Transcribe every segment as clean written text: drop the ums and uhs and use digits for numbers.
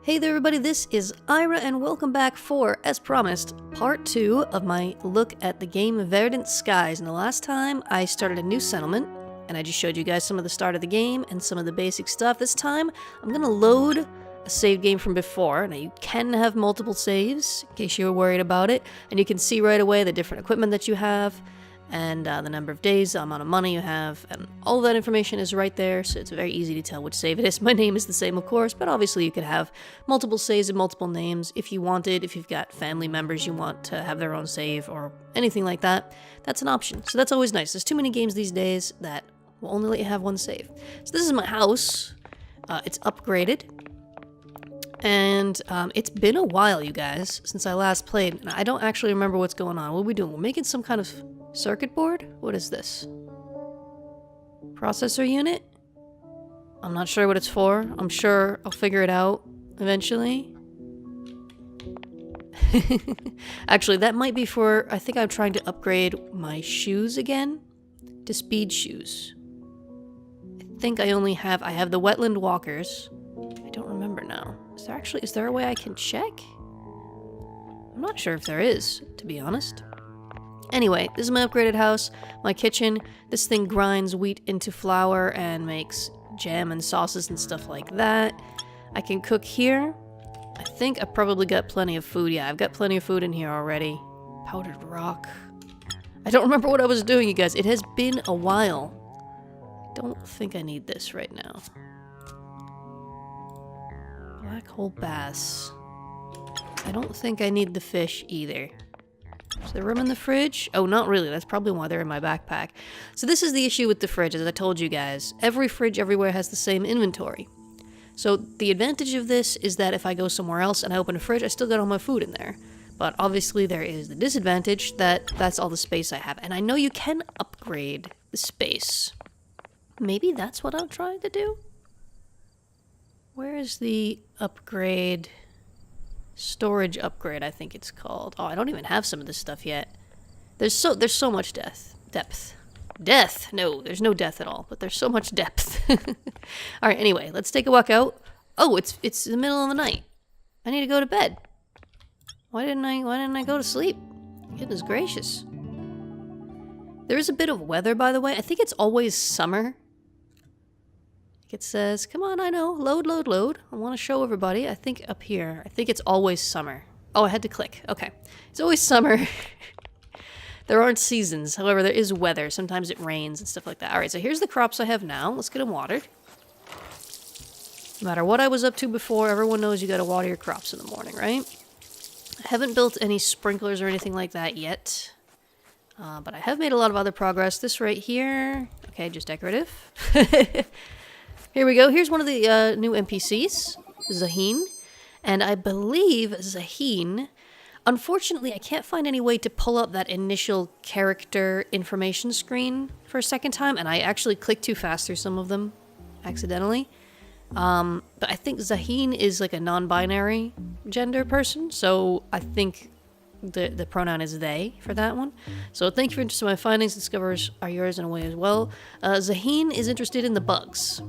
Hey there everybody, this is Ira and welcome back for, as promised, part 2 of my look at the game Verdant Skies. And the last time I started a new settlement, and I just showed you guys some of the start of the game and some of the basic stuff. This time, I'm going to load a save game from before. Now you can have multiple saves, in case you were worried about it, and you can see right away the different equipment that you have, and the number of days, the amount of money you have, and all of that information is right there, so it's very easy to tell which save it is. My name is the same, of course, but obviously you could have multiple saves and multiple names if you wanted. If you've got family members you want to have their own save or anything like that, that's an option. So that's always nice. There's too many games these days that will only let you have one save. So this is my house. It's upgraded. And it's been a while, you guys, since I last played, and I don't actually remember what's going on. What are we doing? We're making some kind of circuit board? What is this? Processor unit? I'm not sure what it's for. I'm sure I'll figure it out eventually. Actually, that might be for... I think I'm trying to upgrade my shoes again to speed shoes. I think I only have... I have the wetland walkers. I don't remember now. Is there a way I can check? I'm not sure if there is, to be honest. Anyway, this is my upgraded house, my kitchen. This thing grinds wheat into flour and makes jam and sauces and stuff like that. I can cook here. I think I've probably got plenty of food. Yeah, I've got plenty of food in here already. Powdered rock. I don't remember what I was doing, you guys. It has been a while. I don't think I need this right now. Black hole bass. I don't think I need the fish either. Is there room in the fridge? Oh, not really. That's probably why they're in my backpack. So this is the issue with the fridge, as I told you guys. Every fridge everywhere has the same inventory. So the advantage of this is that if I go somewhere else and I open a fridge, I still got all my food in there. But obviously there is the disadvantage that that's all the space I have. And I know you can upgrade the space. Maybe that's what I'm trying to do? Where is the upgrade... Storage upgrade, I think it's called. Oh, I don't even have some of this stuff yet. There's so much depth. Death! No, there's no death at all, but there's so much depth. Alright, anyway, let's take a walk out. Oh, it's the middle of the night. I need to go to bed. Why didn't I go to sleep? Goodness gracious. There is a bit of weather, by the way. I think it's always summer. It says, come on, I know, load, load, load. I want to show everybody. I think up here, I think it's always summer. Oh, I had to click. Okay. It's always summer. There aren't seasons. However, there is weather. Sometimes it rains and stuff like that. All right, so here's the crops I have now. Let's get them watered. No matter what I was up to before, everyone knows you got to water your crops in the morning, right? I haven't built any sprinklers or anything like that yet. But I have made a lot of other progress. This right here, okay, just decorative. Here we go. Here's one of the new NPCs, Zaheen. And I believe Zaheen... Unfortunately, I can't find any way to pull up that initial character information screen for a second time. And I actually clicked too fast through some of them, accidentally. But I think Zaheen is like a non-binary gender person. So I think the pronoun is they for that one. So thank you for interest in my findings. Discoveries are yours in a way as well. Zaheen is interested in the bugs.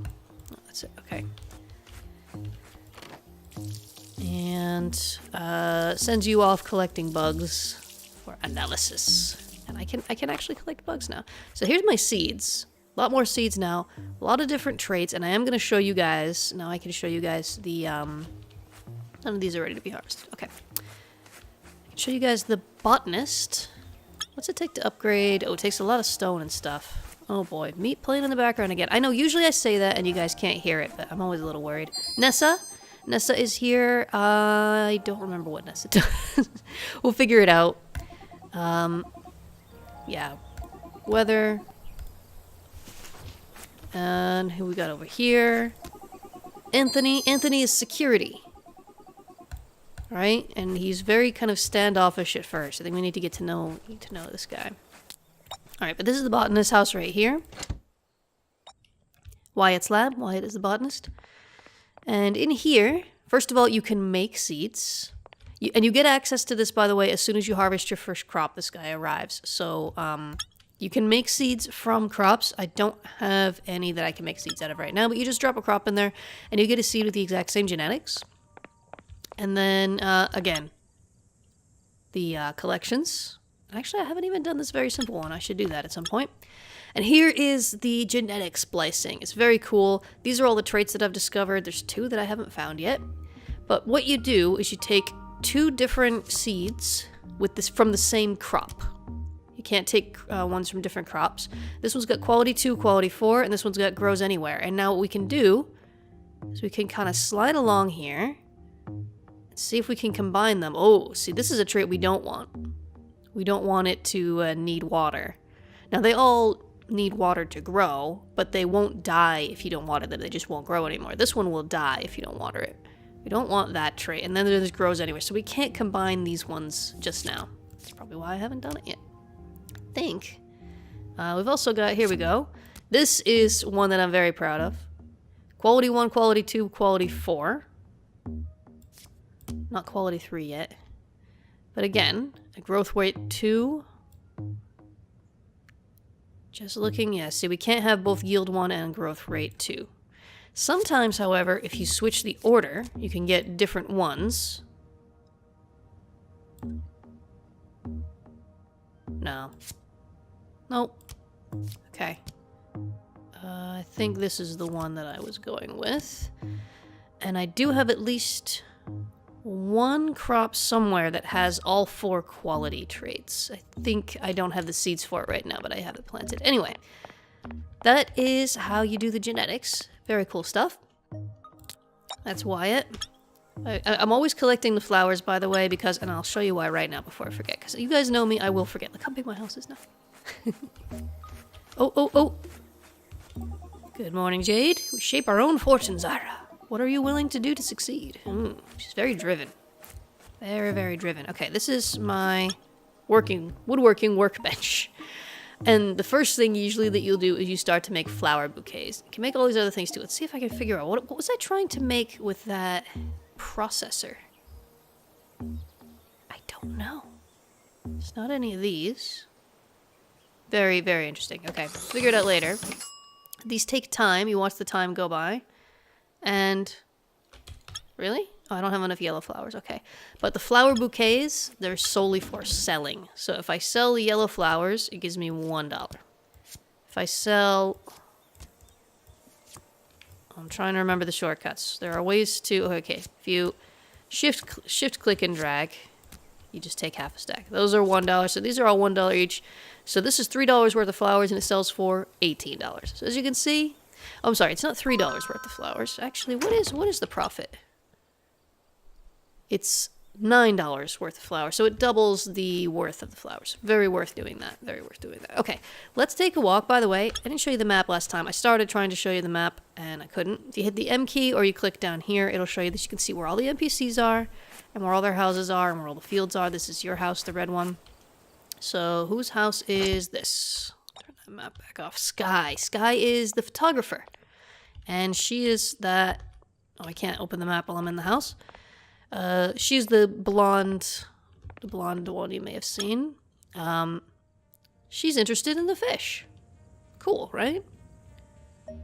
That's it, okay. And sends you off collecting bugs for analysis. And I can actually collect bugs now. So here's my seeds. A lot more seeds now. A lot of different traits, and I am going to show you guys. Now I can show you guys the none of these are ready to be harvested. Okay. I can show you guys the botanist. What's it take to upgrade? Oh, it takes a lot of stone and stuff. Oh boy, meat playing in the background again. I know usually I say that and you guys can't hear it, but I'm always a little worried. Nessa is here. I don't remember what Nessa does. We'll figure it out. Yeah. Weather. And who we got over here? Anthony. Anthony is security. Right? And he's very kind of standoffish at first. I think we need to know this guy. Alright, but this is the botanist's house right here. Wyatt's lab. Wyatt is the botanist. And in here, first of all, you can make seeds. And you get access to this, by the way, as soon as you harvest your first crop, this guy arrives. So, you can make seeds from crops. I don't have any that I can make seeds out of right now, but you just drop a crop in there, and you get a seed with the exact same genetics. And then, again, the collections. Actually, I haven't even done this very simple one. I should do that at some point. And here is the genetic splicing. It's very cool. These are all the traits that I've discovered. There's 2 that I haven't found yet. But what you do is you take 2 different seeds with this from the same crop. You can't take ones from different crops. This one's got quality 2, quality 4, and this one's got grows anywhere. And now what we can do is we can kind of slide along here and see if we can combine them. Oh, see, this is a trait we don't want. We don't want it to need water. Now, they all need water to grow, but they won't die if you don't water them. They just won't grow anymore. This one will die if you don't water it. We don't want that trait. And then there's grows anyway, so we can't combine these ones just now. That's probably why I haven't done it yet. I think. We've also got, here we go. This is one that I'm very proud of. Quality 1, quality 2, quality 4. Not quality 3 yet. But again, a growth rate 2. Just looking, yeah, see, we can't have both yield 1 and growth rate 2. Sometimes, however, if you switch the order, you can get different ones. No. Nope. Okay. I think this is the one that I was going with. And I do have at least 1 crop somewhere that has all 4 quality traits. I think I don't have the seeds for it right now, but I have it planted. Anyway, that is how you do the genetics. Very cool stuff. That's Wyatt. I'm always collecting the flowers, by the way, because, and I'll show you why right now before I forget, because you guys know me, I will forget. Look how big my house is now. Oh. Good morning, Jade. We shape our own fortunes, Ira. What are you willing to do to succeed? She's very driven. Very, very driven. Okay, this is my woodworking workbench. And the first thing usually that you'll do is you start to make flower bouquets. You can make all these other things too. Let's see if I can figure out, what was I trying to make with that processor? I don't know. It's not any of these. Very, very interesting. Okay, figure it out later. These take time. You watch the time go by. And... really? Oh, I don't have enough yellow flowers. Okay. But the flower bouquets, they're solely for selling. So if I sell the yellow flowers, it gives me $1. If I sell... I'm trying to remember the shortcuts. There are ways to... okay, if you shift, click, and drag, you just take half a stack. Those are $1. So these are all $1 each. So this is $3 worth of flowers, and it sells for $18. So as you can see... oh, I'm sorry, it's not $3 worth of flowers. Actually, what is the profit? It's $9 worth of flowers, so it doubles the worth of the flowers. Very worth doing that. Very worth doing that. Okay, let's take a walk. By the way, I didn't show you the map last time. I started trying to show you the map, and I couldn't. If you hit the M key or you click down here, it'll show you this. You can see where all the NPCs are, and where all their houses are, and where all the fields are. This is your house, the red one. So, whose house is this? Turn that map back off. Sky. Sky is the photographer. And she is that... oh, I can't open the map while I'm in the house. She's the blonde one you may have seen. She's interested in the fish. Cool, right?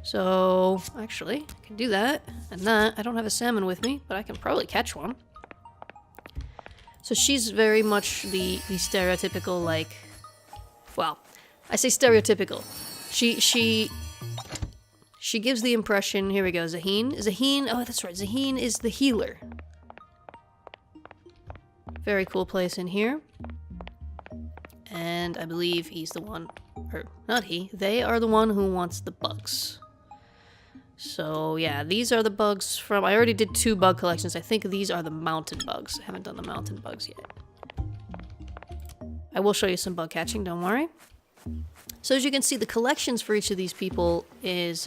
So, actually, I can do that. And that, I don't have a salmon with me, but I can probably catch one. So she's very much the stereotypical, like... well, I say stereotypical. She gives the impression... here we go, Zaheen. Zaheen, oh, that's right, Zaheen is the healer. Very cool place in here. And I believe he's the one... or, not he. They are the one who wants the bugs. So, yeah, these are the bugs from... I already did 2 bug collections. I think these are the mountain bugs. I haven't done the mountain bugs yet. I will show you some bug catching, don't worry. So, as you can see, the collections for each of these people is...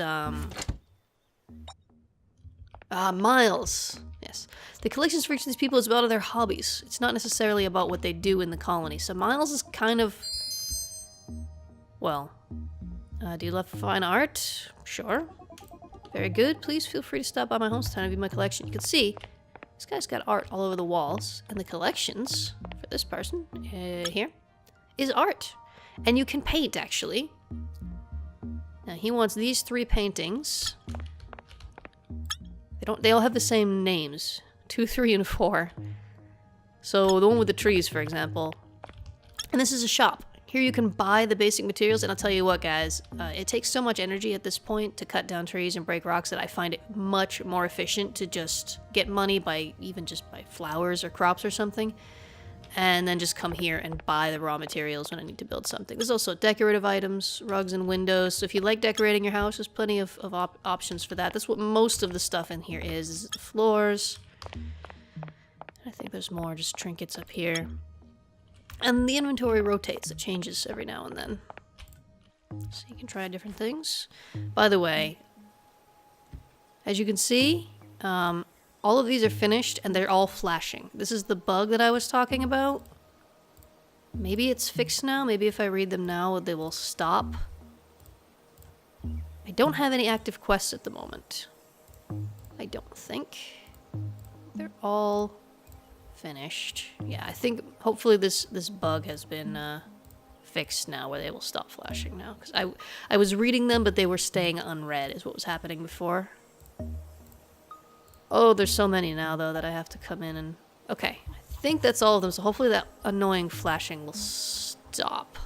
Miles. Yes. The collections for each of these people is about their hobbies. It's not necessarily about what they do in the colony. So Miles is kind of... well... do you love fine art? Sure. Very good. Please feel free to stop by my hometown and view my collection. You can see, this guy's got art all over the walls. And the collections for this person, here, is art. And you can paint, actually. Now, he wants these 3 paintings. They all have the same names. 2, 3, and 4. So the one with the trees, for example. And this is a shop. Here you can buy the basic materials, and I'll tell you what, guys, it takes so much energy at this point to cut down trees and break rocks that I find it much more efficient to just get money by even just by flowers or crops or something, and then just come here and buy the raw materials when I need to build something. There's also decorative items, rugs and windows, so if you like decorating your house, there's plenty of options for that. That's what most of the stuff in here is floors. I think there's more just trinkets up here. And the inventory rotates. It changes every now and then. So you can try different things. By the way, as you can see, all of these are finished and they're all flashing. This is the bug that I was talking about. Maybe it's fixed now. Maybe if I read them now, they will stop. I don't have any active quests at the moment. I don't think. They're all finished. Yeah, I think hopefully this bug has been fixed now where they will stop flashing now. Because I was reading them, but they were staying unread is what was happening before. Oh, there's so many now, though, that I have to come in and... Okay, I think that's all of them, so hopefully that annoying flashing will stop.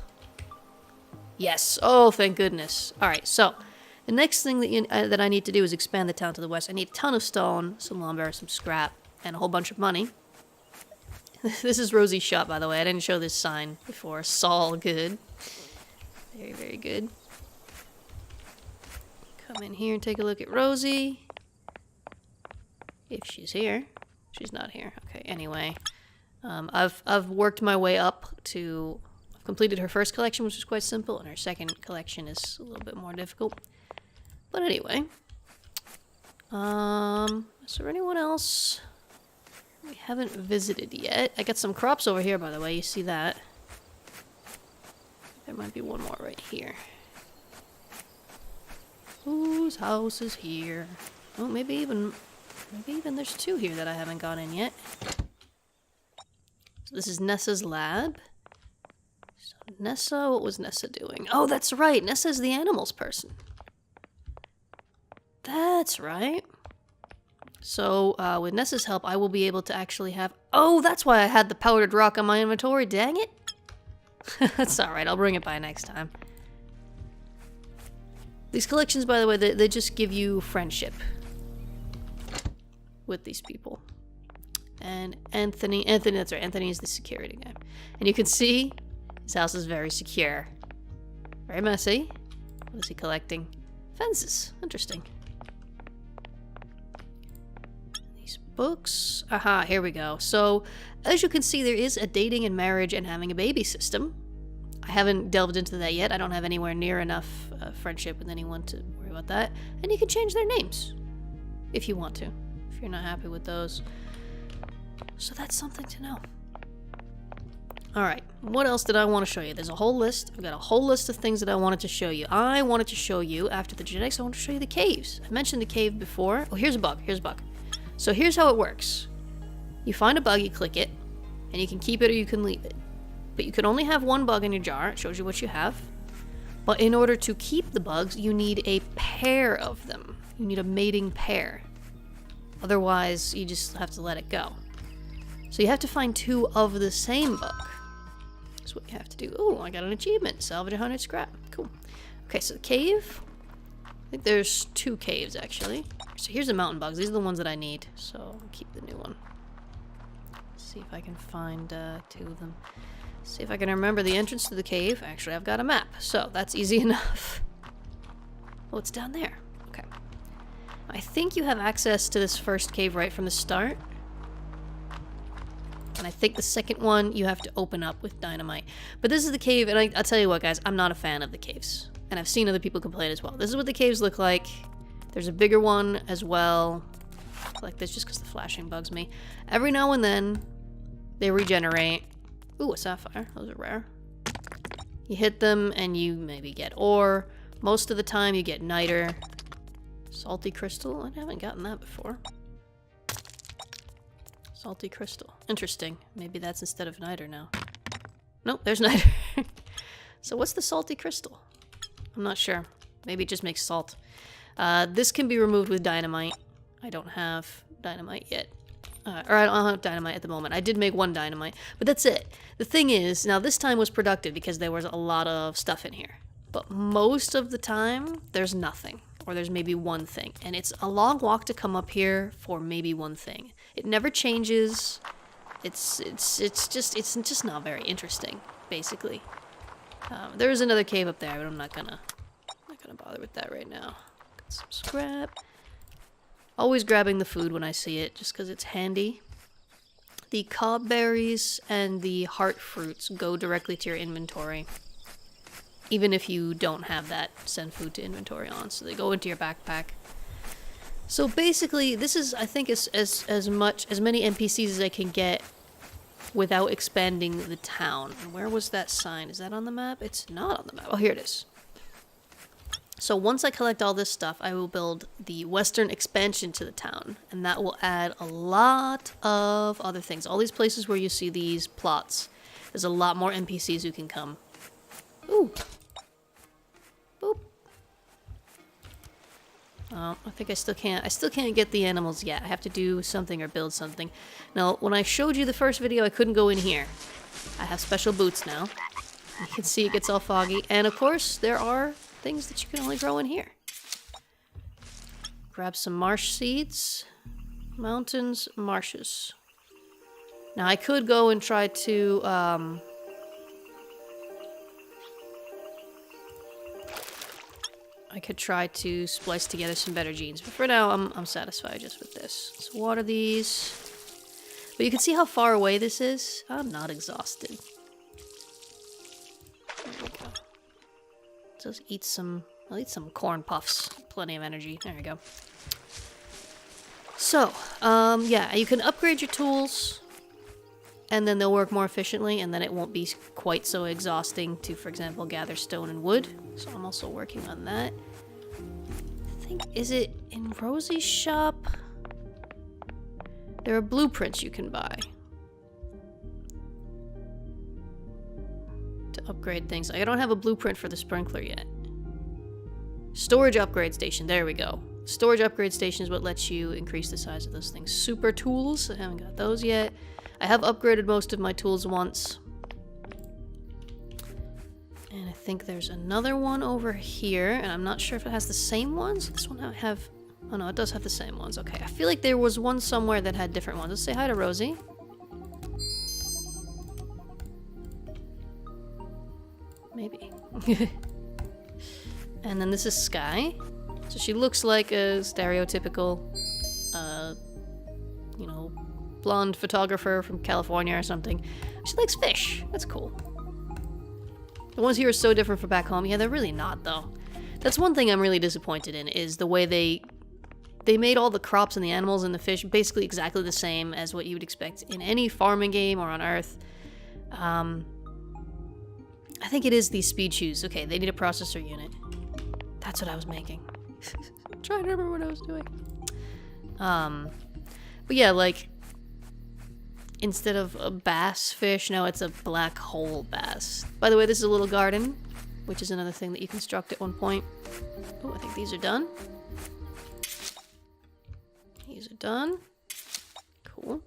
Yes! Oh, thank goodness. Alright, so the next thing that I need to do is expand the town to the west. I need a ton of stone, some lumber, some scrap, and a whole bunch of money. This is Rosie's shop, by the way. I didn't show this sign before. Saul good. Very, very good. Come in here and take a look at Rosie. If she's here. She's not here. Okay, anyway. I've worked my way up to... I've completed her first collection, which is quite simple, and her second collection is a little bit more difficult. But anyway. Is there anyone else we haven't visited yet? I got some crops over here, by the way. You see that? There might be one more right here. Whose house is here? Oh, maybe even there's two here that I haven't gone in yet. So this is Nessa's lab. So Nessa, what was Nessa doing? Oh, that's right. Nessa's the animals person. That's right. So, with Nessa's help, I will be able to actually have... Oh, that's why I had the powdered rock on my inventory. Dang it. That's alright. I'll bring it by next time. These collections, by the way, they just give you friendship with these people. And Anthony, that's right. Anthony is the security guy. And you can see his house is very secure. Very messy. What is he collecting? Fences. Interesting. Books. Aha, here we go. So, as you can see, there is a dating and marriage and having a baby system. I haven't delved into that yet. I don't have anywhere near enough friendship with anyone to worry about that. And you can change their names if you want to, if you're not happy with those. So that's something to know. Alright, what else did I want to show you? There's a whole list. I've got a whole list of things that I wanted to show you. I wanted to show you, after the genetics, I wanted to show you the caves. I mentioned the cave before. Oh, here's a bug. Here's a bug. So here's how it works. You find a bug, you click it, and you can keep it or you can leave it. But you can only have one bug in your jar. It shows you what you have. But in order to keep the bugs, you need a pair of them. You need a mating pair. Otherwise, you just have to let it go. So you have to find two of the same bug. That's what you have to do. Oh, I got an achievement. Salvage 100 scrap. Cool. Okay, so the cave. I think there's two caves, actually. So here's the mountain bugs. These are the ones that I need. So I'll keep the new one. Let's see if I can find two of them. See if I can remember the entrance to the cave. Actually, I've got a map. So that's easy enough. Oh, it's down there. Okay. I think you have access to this first cave right from the start. And I think the second one you have to open up with dynamite. But this is the cave, and I'll tell you what, guys. I'm not a fan of the caves. And I've seen other people complain as well. This is what the caves look like. There's a bigger one as well. Like this just because the flashing bugs me. Every now and then, they regenerate. Ooh, a sapphire. Those are rare. You hit them and you maybe get ore. Most of the time you get niter. Salty crystal? I haven't gotten that before. Salty crystal. Interesting. Maybe that's instead of niter now. Nope, there's niter. So what's the salty crystal? I'm not sure. Maybe it just makes salt. This can be removed with dynamite. I don't have dynamite yet. Or I don't have dynamite at the moment. I did make 1 dynamite, but that's it. The thing is, now this time was productive because there was a lot of stuff in here. But most of the time, there's nothing. Or there's maybe 1 thing. And it's a long walk to come up here for maybe 1 thing. It never changes. It's just not very interesting, basically. There is another cave up there, but I'm not gonna bother with that right now. Got some scrap. Always grabbing the food when I see it, just because it's handy. The cob berries and the heart fruits go directly to your inventory. Even if you don't have that send food to inventory on, so they go into your backpack. So basically, this is, I think, as many NPCs as I can get without expanding the town. And where was that sign? Is that on the map? It's not on the map. Oh, here it is. So once I collect all this stuff, I will build the western expansion to the town, and that will add a lot of other things. All these places where you see these plots, there's a lot more NPCs who can come. Ooh. Boop. Oh, I think I still can't get the animals yet. I have to do something or build something. Now, when I showed you the first video, I couldn't go in here. I have special boots now. You can see it gets all foggy, and of course, there are things that you can only grow in here. Grab some marsh seeds. Mountains, marshes. Now I could go and try to splice together some better genes, but for now I'm satisfied just with this. Let's water these. But you can see how far away this is. I'm not exhausted. There we go. Let's eat some. I'll eat some corn puffs. Plenty of energy. There we go. So, yeah, you can upgrade your tools, and then they'll work more efficiently, and then it won't be quite so exhausting to, for example, gather stone and wood. So I'm also working on that. I think, is it in Rosie's shop? There are blueprints you can buy to upgrade things. I don't have a blueprint for the sprinkler yet. Storage upgrade station, there we go. Storage upgrade station is what lets you increase the size of those things. Super tools, I haven't got those yet. I have upgraded most of my tools once. And I think there's another one over here, and I'm not sure if it has the same ones. This one I have... Oh no, it does have the same ones. Okay, I feel like there was one somewhere that had different ones. Let's say hi to Rosie. Maybe. And then this is Sky. So she looks like a stereotypical, you know, blonde photographer from California or something. She likes fish. That's cool. The ones here are so different from back home. Yeah, they're really not, though. That's one thing I'm really disappointed in, is the way they made all the crops and the animals and the fish basically exactly the same as what you would expect in any farming game or on Earth. I think it is these speed shoes. Okay, they need a processor unit. That's what I was making. I'm trying to remember what I was doing. But yeah, like, instead of a bass fish, now it's a black hole bass. By the way, this is a little garden, which is another thing that you construct at one point. Oh, I think these are done. These are done. Cool.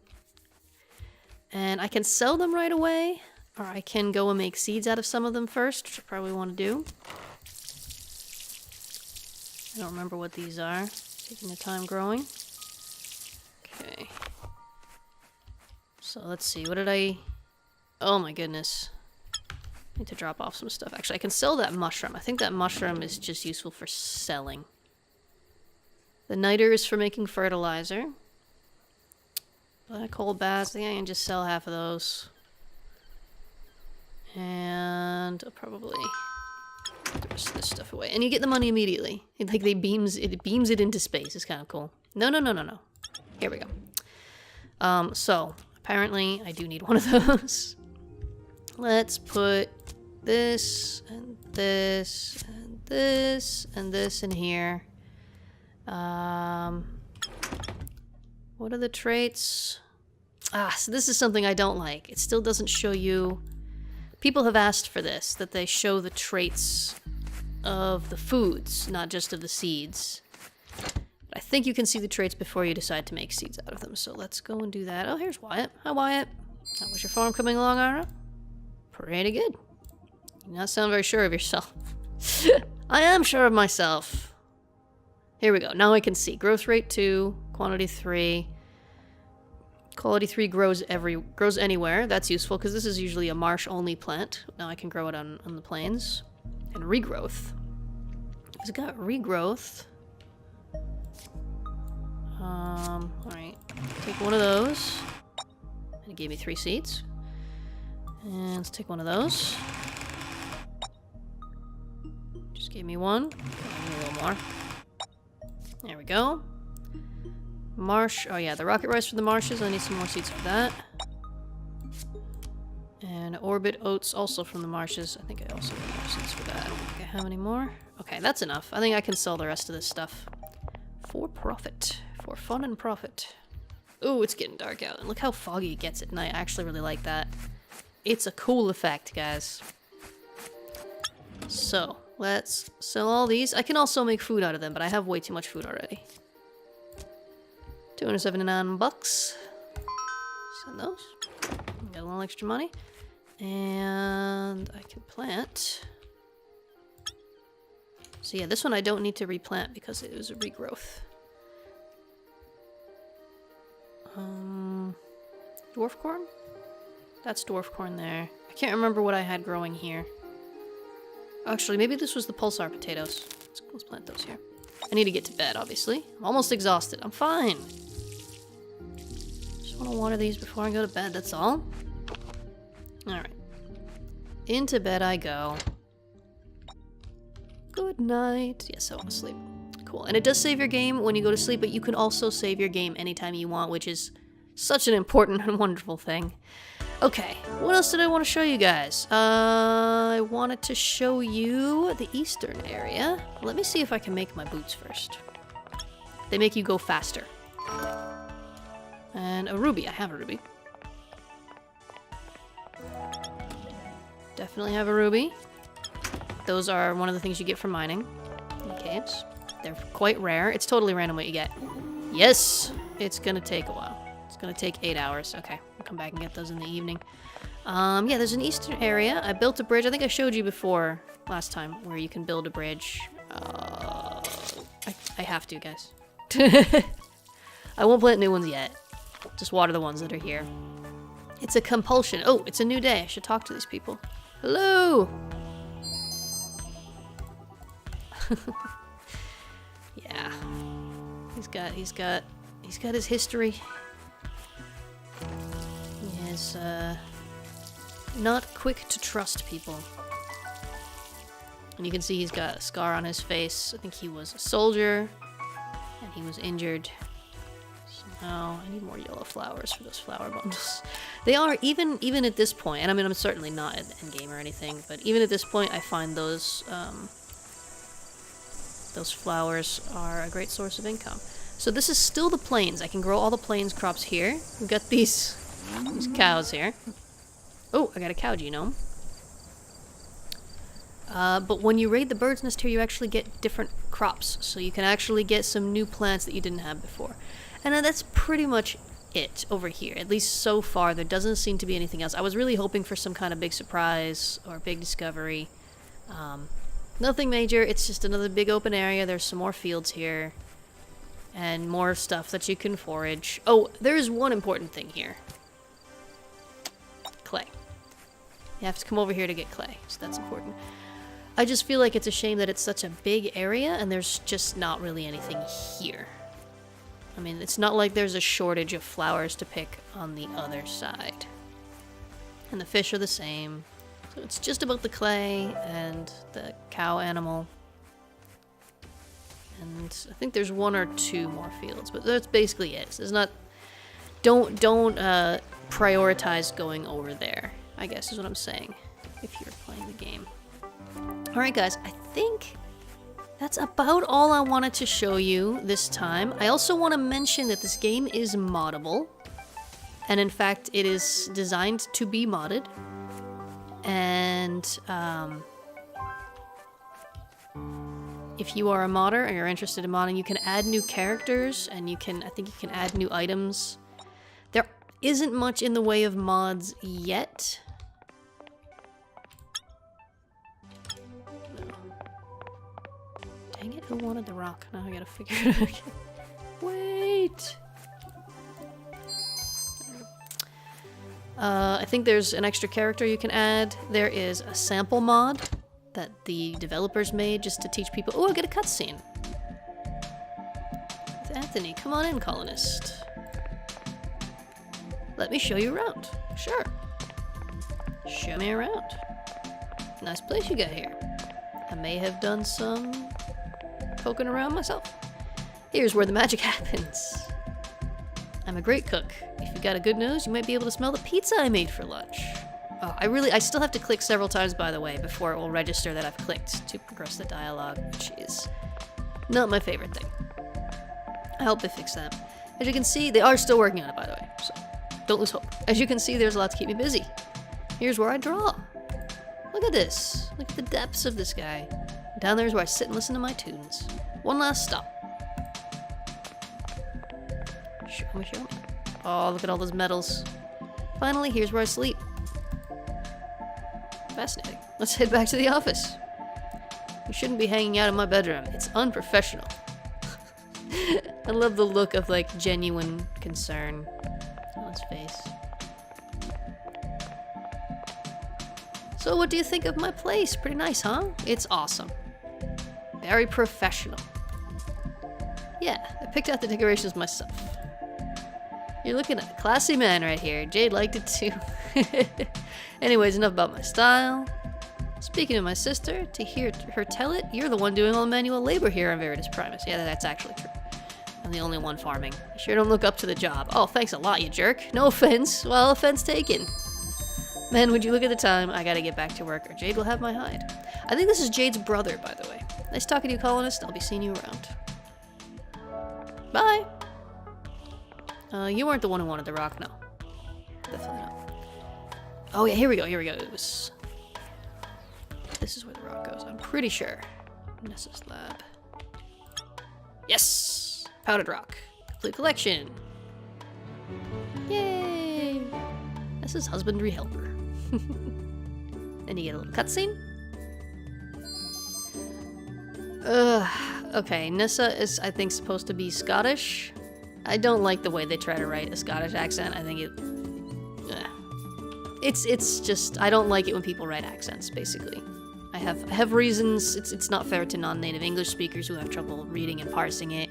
And I can sell them right away, or I can go and make seeds out of some of them first, which I probably want to do. I don't remember what these are. Taking the time growing. Okay. So let's see, what did I... Oh my goodness. I need to drop off some stuff. Actually, I can sell that mushroom. I think that mushroom is just useful for selling. The niter is for making fertilizer. Black hole bass, I think I can just sell half of those. And I'll probably put the rest of this stuff away. And you get the money immediately. It beams it into space. It's kind of cool. No. Here we go. So apparently I do need one of those. Let's put this and this and this and this in here. What are the traits? So this is something I don't like. It still doesn't show you... People have asked for this, that they show the traits of the foods, not just of the seeds. But I think you can see the traits before you decide to make seeds out of them. So let's go and do that. Oh, here's Wyatt. Hi, Wyatt. How was your farm coming along, Ira? Pretty good. You not sound very sure of yourself. I am sure of myself. Here we go. Now I can see. Growth rate 2, quantity 3. Quality 3 grows anywhere. That's useful because this is usually a marsh-only plant. Now I can grow it on the plains. And regrowth. It's got regrowth. Alright. Take one of those. And it gave me 3 seeds. And let's take one of those. Just gave me one. Give me a little more. There we go. Marsh. Oh yeah, the rocket rice for the marshes. I need some more seeds for that. And orbit oats also from the marshes. I think I also need more seeds for that. I don't think I have any more. Okay, that's enough. I think I can sell the rest of this stuff. For profit. For fun and profit. Ooh, it's getting dark out. And look how foggy it gets at night. I actually really like that. It's a cool effect, guys. So, let's sell all these. I can also make food out of them, but I have way too much food already. 279 bucks. Send those. Got a little extra money. And I can plant. So yeah, this one I don't need to replant because it was a regrowth. Dwarf corn? That's dwarf corn there. I can't remember what I had growing here. Actually, maybe this was the pulsar potatoes. Let's plant those here. I need to get to bed, obviously. I'm almost exhausted. I'm fine. Just want to water these before I go to bed, that's all. Alright. Into bed I go. Good night. Yes, I want to sleep. Cool. And it does save your game when you go to sleep, but you can also save your game anytime you want, which is such an important and wonderful thing. Okay, what else did I want to show you guys? I wanted to show you the eastern area. Let me see if I can make my boots first. They make you go faster. And a ruby. I have a ruby. Definitely have a ruby. Those are one of the things you get from mining in caves. They're quite rare. It's totally random what you get. Yes! It's gonna take a while. It's gonna take 8 hours. Okay, we'll come back and get those in the evening. Yeah, there's an eastern area. I built a bridge. I think I showed you before last time where you can build a bridge. I have to, guys. I won't plant new ones yet. Just water the ones that are here. It's a compulsion. Oh, it's a new day. I should talk to these people. Hello! Yeah. He's got his history. He is not quick to trust people. And you can see he's got a scar on his face. I think he was a soldier and he was injured. Somehow I need more yellow flowers for those flower bundles. They are even at this point, and I mean I'm certainly not at the end game or anything, but even at this point I find those flowers are a great source of income. So this is still the plains. I can grow all the plains crops here. We've got these cows here. Oh, I got a cow genome. But when you raid the bird's nest here, you actually get different crops. So you can actually get some new plants that you didn't have before. And that's pretty much it over here. At least so far, there doesn't seem to be anything else. I was really hoping for some kind of big surprise or big discovery. Nothing major. It's just another big open area. There's some more fields here. And more stuff that you can forage. Oh, there is one important thing here. Clay. You have to come over here to get clay, so that's important. I just feel like it's a shame that it's such a big area and there's just not really anything here. I mean, it's not like there's a shortage of flowers to pick on the other side. And the fish are the same. So it's just about the clay and the cow animal. And I think there's 1 or 2 more fields, but that's basically it. So there's not... Don't prioritize going over there, I guess is what I'm saying, if you're playing the game. Alright guys, I think that's about all I wanted to show you this time. I also want to mention that this game is moddable. And in fact, it is designed to be modded. And, if you are a modder and you're interested in modding, you can add new characters and I think you can add new items. There isn't much in the way of mods yet. No. Dang it, who wanted the rock? Now I gotta figure it out again. Wait! I think there's an extra character you can add. There is a sample mod that the developers made just to teach people. Oh, I get a cutscene. With Anthony, come on in, colonist. Let me show you around. Sure. Show me around. Nice place you got here. I may have done some poking around myself. Here's where the magic happens. I'm a great cook. If you got a good nose, you might be able to smell the pizza I made for lunch. Oh, I still have to click several times, by the way, before it will register that I've clicked to progress the dialogue, which is not my favorite thing. I hope they fix that. As you can see, they are still working on it, by the way, so don't lose hope. As you can see, there's a lot to keep me busy. Here's where I draw. Look at this. Look at the depths of this guy. Down there's where I sit and listen to my tunes. One last stop. Show me, show me. Oh, look at all those medals. Finally, here's where I sleep. Fascinating. Let's head back to the office. You shouldn't be hanging out in my bedroom. It's unprofessional. I love the look of, like, genuine concern on his face. So what do you think of my place? Pretty nice, huh? It's awesome. Very professional. Yeah, I picked out the decorations myself. You're looking at a classy man right here. Jade liked it too. Anyways, enough about my style. Speaking of my sister, to hear her tell it, you're the one doing all the manual labor here on Veritas Primus. Yeah, that's actually true. I'm the only one farming. You sure don't look up to the job. Oh, thanks a lot, you jerk. No offense. Well, offense taken. Man, would you look at the time? I gotta get back to work or Jade will have my hide. I think this is Jade's brother, by the way. Nice talking to you, colonist. I'll be seeing you around. Bye. You weren't the one who wanted the rock, no. Definitely not. Oh yeah, here we go, here we go. This is where the rock goes, I'm pretty sure. Nessa's lab. Yes! Powdered rock. Complete collection. Yay! This is husbandry helper. Then you get a little cutscene. Okay, Nessa is, I think, supposed to be Scottish. I don't like the way they try to write a Scottish accent. I think it's just, I don't like it when people write accents, basically. I have reasons. It's not fair to non-native English speakers who have trouble reading and parsing it.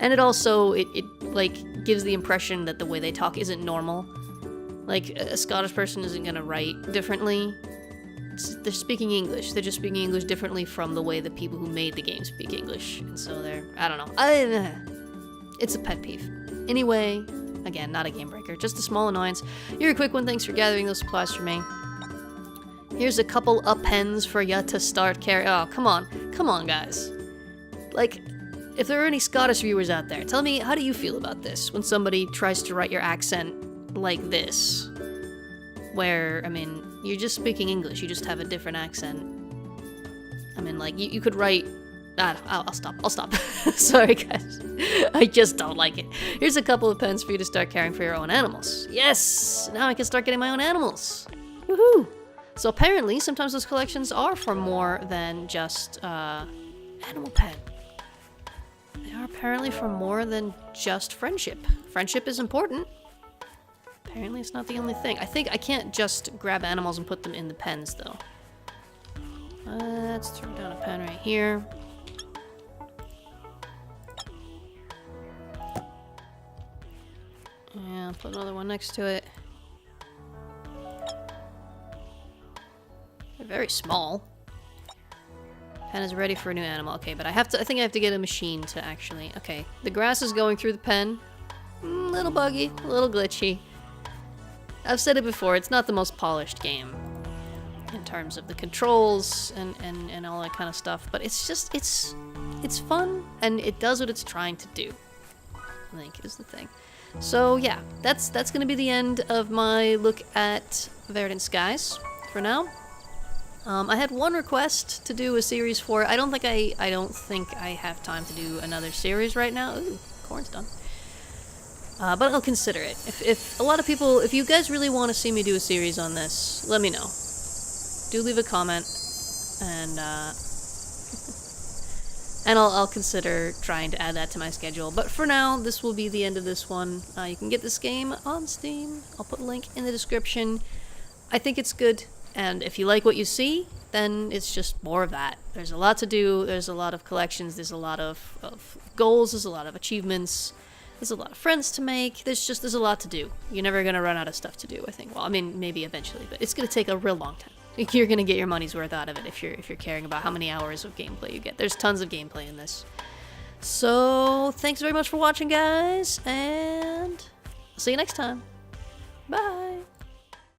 And it also, it like, gives the impression that the way they talk isn't normal. Like, a Scottish person isn't gonna write differently. They're speaking English. They're just speaking English differently from the way the people who made the game speak English. And so they're, I don't know. It's a pet peeve. Anyway, again, not a game breaker, just a small annoyance. You're a quick one, thanks for gathering those supplies for me. Here's a couple appends for ya to start carrying. Oh, come on, guys. Like, if there are any Scottish viewers out there, tell me, how do you feel about this when somebody tries to write your accent like this? Where, I mean, you're just speaking English, you just have a different accent. I mean, like, you could write... I'll stop. Sorry, guys. I just don't like it. Here's a couple of pens for you to start caring for your own animals. Yes! Now I can start getting my own animals. Woohoo! So apparently, sometimes those collections are for more than just, animal pen. They are apparently for more than just friendship. Friendship is important. Apparently it's not the only thing. I think I can't just grab animals and put them in the pens, though. Let's throw down a pen right here. Yeah, put another one next to it. They're very small. Pen is ready for a new animal. Okay, but I think I have to get a machine to actually... Okay, the grass is going through the pen. Little buggy, a little glitchy. I've said it before, it's not the most polished game in terms of the controls and all that kind of stuff, but it's just, it's fun, and it does what it's trying to do, I think, is the thing. So yeah, that's gonna be the end of my look at Verdant Skies for now. I had one request to do a series for. I don't think I have time to do another series right now. Ooh, corn's done. But I'll consider it. If a lot of people, if you guys really want to see me do a series on this, let me know. Do leave a comment, and and I'll consider trying to add that to my schedule. But for now, this will be the end of this one. You can get this game on Steam. I'll put a link in the description. I think it's good, and if you like what you see, then it's just more of that. There's a lot to do, there's a lot of collections, there's a lot of goals, there's a lot of achievements, there's a lot of friends to make, there's a lot to do. You're never going to run out of stuff to do, I think. Well, I mean, maybe eventually, but it's going to take a real long time. You're going to get your money's worth out of it if you're caring about how many hours of gameplay you get. There's tons of gameplay in this. So, thanks very much for watching, guys, and I'll see you next time. Bye!